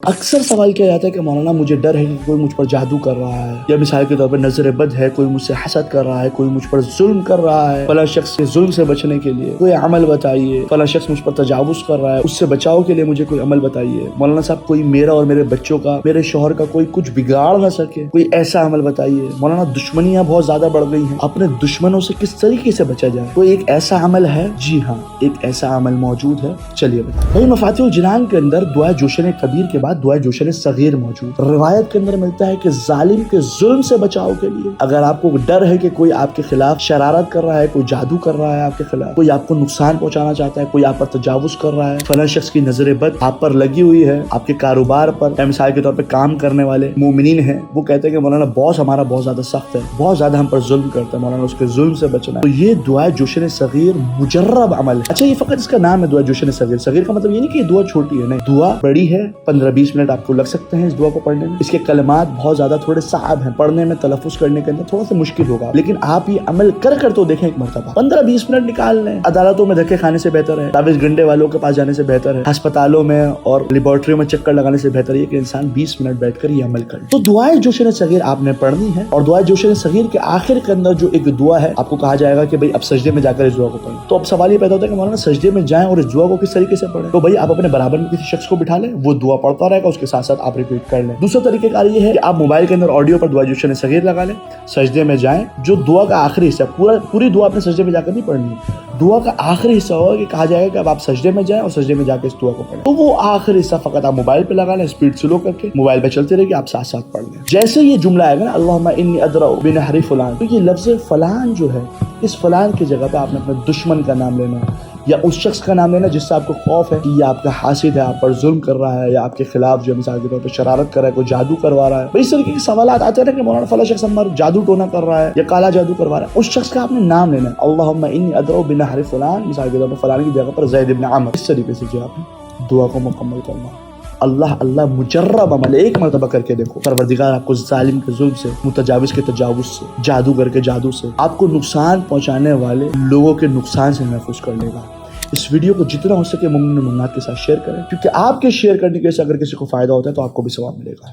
اکثر سوال کیا جاتا ہے کہ مولانا مجھے ڈر ہے کہ کوئی مجھ پر جادو کر رہا ہے، یا مثال کے طور پر نظر بد ہے، کوئی مجھ سے حسد کر رہا ہے، کوئی مجھ پر ظلم کر رہا ہے، فلاں شخص سے ظلم سے بچنے کے لیے کوئی عمل بتائیے، فلاں شخص مجھ پر تجاوز کر رہا ہے، اس سے بچاؤ کے لیے مجھے کوئی عمل بتائیے مولانا صاحب، کوئی میرا اور میرے بچوں کا، میرے شوہر کا کوئی کچھ بگاڑ نہ سکے، کوئی ایسا عمل بتائیے مولانا، دشمنیاں بہت زیادہ بڑھ گئی ہیں، اپنے دشمنوں سے کس طریقے سے بچا جائے، کوئی ایک ایسا عمل ہے؟ جی ہاں، ایک ایسا عمل موجود ہے، چلیے بتائیں بھائی۔ مفاتیح الجنان کے اندر دعائے جوشن کبیر کے بعد دعائے جوشن صغیر موجود۔ روایت کے اندر ملتا ہے کہ ظالم کے ظلم سے بچاؤ کے لیے، اگر آپ کو ڈر ہے کہ کوئی آپ کے خلاف شرارت کر رہا ہے، کوئی جادو کر رہا ہے آپ کے خلاف، کوئی آپ کو نقصان پہنچانا چاہتا ہے، کوئی آپ پر تجاوز کر رہا ہے، فلاں شخص کی نظر بد آپ پر لگی ہوئی ہے، آپ کے کاروبار پر، یا مثال کے طور پہ کام کرنے والے مومنین ہیں، وہ کہتے ہیں کہ مولانا باس ہمارا بہت زیادہ سخت ہے، بہت زیادہ ہم پر ظلم کرتا ہے، مولانا اس کے ظلم سے بچنا ہے، تو یہ دعائے جوشن صغیر مجرب عمل ہے۔ اچھا، یہ فقط اس کا نام ہے دعائے جوشن صغیر، صغیر کا مطلب یہ نہیں کہ یہ دعا چھوٹی ہے، نہیں، دعا بڑی ہے، 15-20 منٹ آپ کو لگ سکتے ہیں اس دعا کو پڑھنے میں، اس کے کلمات بہت زیادہ تھوڑے صعب ہیں، پڑھنے میں تلفظ کرنے کے اندر تھوڑا سا مشکل ہوگا، لیکن آپ یہ عمل کر تو دیکھیں ایک مرتبہ، 15-20 منٹ نکال لیں۔ عدالتوں میں دھکے کھانے سے بہتر ہے، تعویذ گنڈے والوں کے پاس جانے سے بہتر ہے، ہسپتالوں میں اور لیبارٹریوں میں چکر لگانے سے بہتر ہے کہ انسان 20 منٹ بیٹھ کر یہ عمل کرے۔ تو دعائے جوشن صغیر آپ نے پڑھنی ہے، اور دعائے جوشن صغیر کے آخر کے اندر جو ایک دعا ہے، آپ کو کہا جائے گا کہ بھائی اب سجدے میں جا کر اس دعا کو پڑھیں۔ تو اب سوال یہ پیدا ہوتا ہے کہ مولانا سجدے میں جائیں اور اس دعا کو کس طریقے سے پڑھیں؟ تو بھائی آپ اپنے برابر میں کسی شخص کو بٹھا لیں، وہ دعا پڑھتا رہے گا، اس کے ساتھ ساتھ آپ ریپیٹ کر لیں۔ دوسرا طریقہ کار یہ ہے کہ آپ موبائل کے اندر آڈیو پر دعائے جوشن صغیر لگا لیں، سجدے میں جائیں، جو دعا کا آخری حصہ پوری دعا اپنے سجدے میں جا کر نہیں پڑھنی ہے، دعا کا آخری حصہ ہوگا کہ کہا جائے گا کہ اب آپ سجدے میں جائیں اور سجدے میں جا کے اس دعا کو پڑھیں، تو وہ آخری حصہ فقط آپ موبائل پہ لگا لیں، اسپیڈ سلو کر کے موبائل پہ چلتے رہے گی، آپ ساتھ ساتھ پڑھ لیں۔ جیسے یہ جملہ آئے گا نا، اللہم انی ادرأ بنحر فلان، تو یہ لفظ فلان جو ہے، اس فلان کی جگہ پہ آپ نے اپنے دشمن کا نام لینا ہے، یا اس شخص کا نام لینا جس سے آپ کو خوف ہے کہ یہ آپ کا حاسد ہے، آپ پر ظلم کر رہا ہے، یا آپ کے خلاف جو مثال کے طور پہ شرارت کر رہا ہے، کوئی جادو کروا رہا ہے۔ اس طریقے کے سوالات آتے ہیں کہ مولانا فلاں شخص ہمارا جادو ٹونا کر رہا ہے یا کالا جادو کروا رہا ہے، اس شخص کا آپ نے نام لینا ہے، اللہم انی ادرأ بنحر فلان، مثال کے طور پہ فلان کی جگہ پر زید بن عمرو، اس طریقے سے جو آپ نے دعا کو مکمل کرنا ہے۔ اللہ اللہ مجرب عمل، ایک مرتبہ کر کے دیکھو، پروردگار آپ کو ظالم کے ظلم سے، متجاوز کے تجاوز سے، جادوگر کے جادو سے، آپ کو نقصان پہنچانے والے لوگوں کے نقصان سے محفوظ کر لے گا۔ اس ویڈیو کو جتنا ہو سکے مومنین و مومنات کے ساتھ شیئر کریں، کیونکہ آپ کے شیئر کرنے کے سے اگر کسی کو فائدہ ہوتا ہے تو آپ کو بھی ثواب ملے گا۔